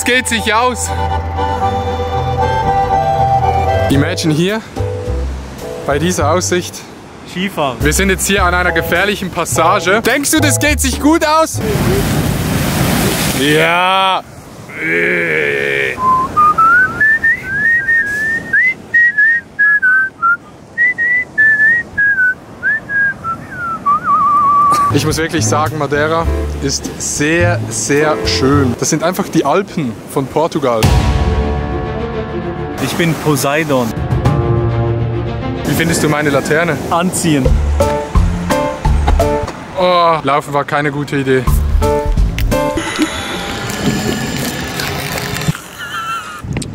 geht sich aus. Imagine hier, bei dieser Aussicht. Skifahren. Wir sind jetzt hier an einer gefährlichen Passage. Denkst du, das geht sich gut aus? Ja. Ich muss wirklich sagen, Madeira ist sehr, sehr schön. Das sind einfach die Alpen von Portugal. Ich bin Poseidon. Wie findest du meine Laterne? Anziehen. Oh, laufen war keine gute Idee.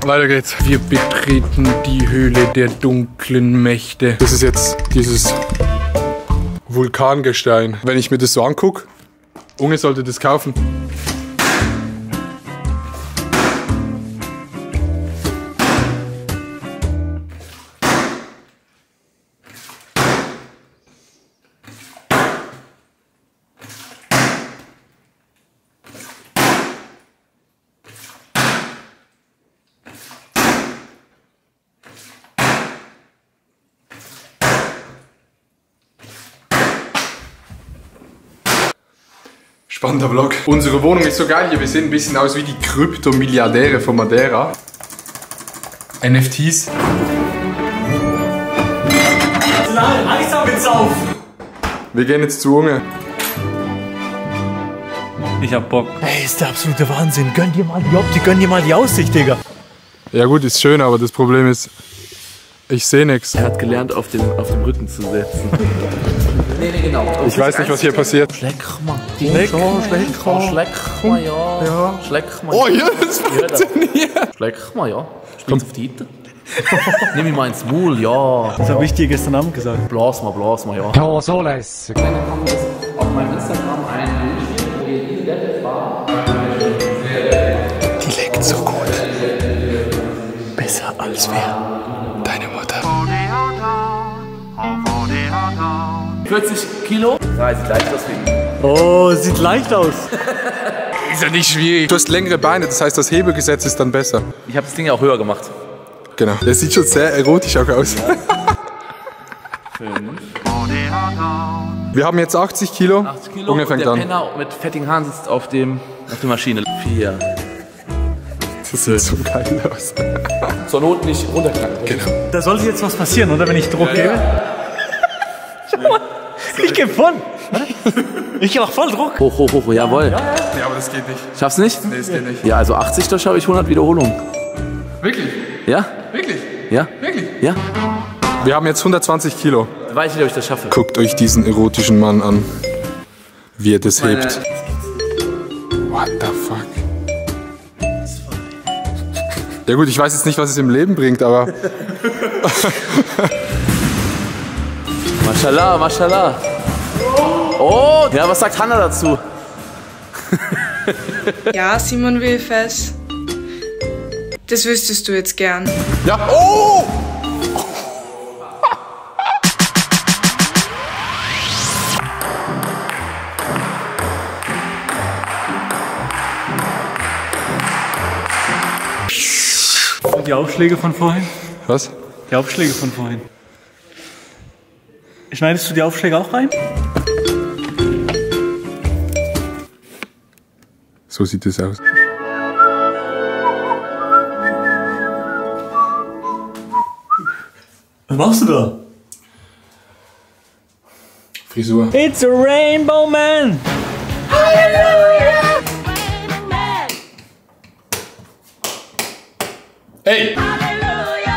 Weiter geht's. Wir betreten die Höhle der dunklen Mächte. Das ist jetzt dieses Vulkangestein. Wenn ich mir das so angucke, Unge sollte das kaufen. Spannender Vlog. Unsere Wohnung ist so geil hier. Wir sehen ein bisschen aus wie die Kryptomilliardäre von Madeira. NFTs. Langsam jetzt auf! Wir gehen jetzt zu Unge. Ich hab Bock. Ey, ist der absolute Wahnsinn. Gönn dir mal die Optik, gönn dir mal die Aussicht, Digga. Ja gut, ist schön, aber das Problem ist, ich sehe nichts. Er hat gelernt, auf dem Rücken zu setzen. Nee, genau. Ich weiß nicht, was hier passiert. Schleck mal. Schleck mal, ja. Ja. Schleck mal. Oh ja, das funktioniert. Schleck mal, ja. Spiel's auf die Seite. Nimm mich mal ins Maul, ja. Das habe ich dir gestern Abend gesagt. Blas mal, ja. Ja, so lässig. Dann haben wir auf meinem Instagram ein Bildchen, wo ihr diese Level war. Die leckt so gut. Besser als wer? Deine Mutter. 40 Kilo. Ja, sieht leicht aus wie. Oh, sieht leicht aus. Ist ja nicht schwierig. Du hast längere Beine, das heißt, das Hebelgesetz ist dann besser. Ich habe das Ding ja auch höher gemacht. Genau. Das sieht schon sehr erotisch auch aus. Wir haben jetzt 80 Kilo. 80 Kilo. Unge fängt und der an. Penner mit fettigen Haaren sitzt auf der Maschine. 4. Das sieht so geil aus. Zur Not nicht runterknacken. Genau. Da sollte jetzt was passieren, oder? Wenn ich Druck gebe. Schau mal. Ich gebe voll. Ich mach voll Druck. Hoch, hoch, hoch, jawohl. Ja, aber das geht nicht. Schaffst du nicht? Nee, das geht nicht. Ja, also 80, da schaffe ich 100 Wiederholungen. Wirklich? Ja? Wirklich? Ja? Wirklich? Ja? Wir haben jetzt 120 Kilo. Da weiß ich nicht, ob ich das schaffe. Guckt euch diesen erotischen Mann an. Wie er das hebt. What the fuck? Ja gut, ich weiß jetzt nicht, was es im Leben bringt, aber... Mashallah, mashallah. Oh, ja, was sagt Hannah dazu? Ja, Simon Wilfes. Das wüsstest du jetzt gern. Ja, oh! Die Aufschläge von vorhin? Was? Die Aufschläge von vorhin. Schneidest du die Aufschläge auch rein? So sieht es aus. Was machst du da? Frisur. It's a Rainbow Man! Hey!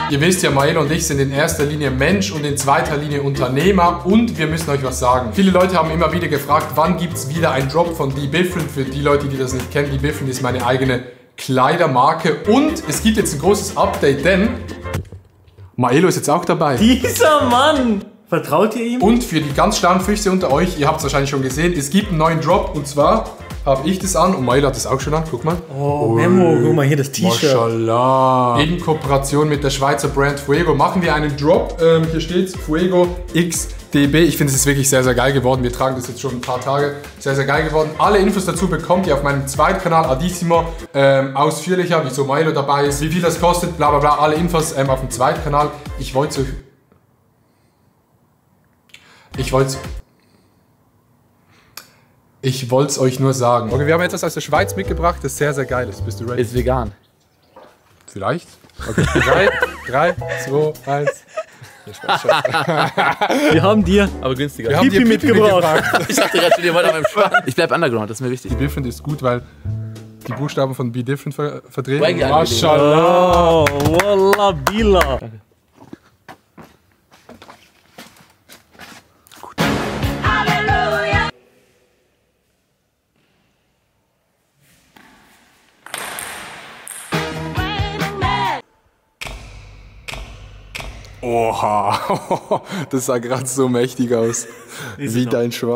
Ihr wisst ja, Mael und ich sind in erster Linie Mensch und in zweiter Linie Unternehmer und wir müssen euch was sagen. Viele Leute haben immer wieder gefragt, wann gibt es wieder einen Drop von Die Different. Für die Leute, die das nicht kennen, Die Different ist meine eigene Kleidermarke und es gibt jetzt ein großes Update, denn Maelo ist jetzt auch dabei. Dieser Mann! Vertraut ihr ihm? Und für die ganz schlauen Füchse unter euch, ihr habt es wahrscheinlich schon gesehen, es gibt einen neuen Drop und zwar habe ich das an und Mael hat das auch schon an, guck mal. Oh, Memo, guck mal hier das T-Shirt. Mashallah. In Kooperation mit der Schweizer Brand Fuego machen wir einen Drop. Hier steht's Fuego X DB. Ich finde, es ist wirklich sehr, sehr geil geworden. Wir tragen das jetzt schon ein paar Tage. Sehr, sehr geil geworden. Alle Infos dazu bekommt ihr auf meinem zweiten Kanal, Adissimo, ausführlicher, wieso Milo dabei ist, wie viel das kostet, bla bla bla. Alle Infos auf dem zweiten Kanal. Ich wollte es euch nur sagen. Okay, wir haben etwas aus der Schweiz mitgebracht, das sehr, sehr geil ist. Bist du ready? Ist vegan. Vielleicht? Okay, 3, 2, 1. Wir haben dir Aber günstiger. Wir haben dir Pipi mitgebracht. Ich dachte gerade schon, ihr wollt an meinem Schwanz. Ich bleib underground, das ist mir wichtig. Be Different ist gut, weil die Buchstaben von Be Different verdrehen. Wangy Maschallah. Oh, Wallah Bila. Oha, das sah gerade so mächtig aus. Wie dein Schwanz.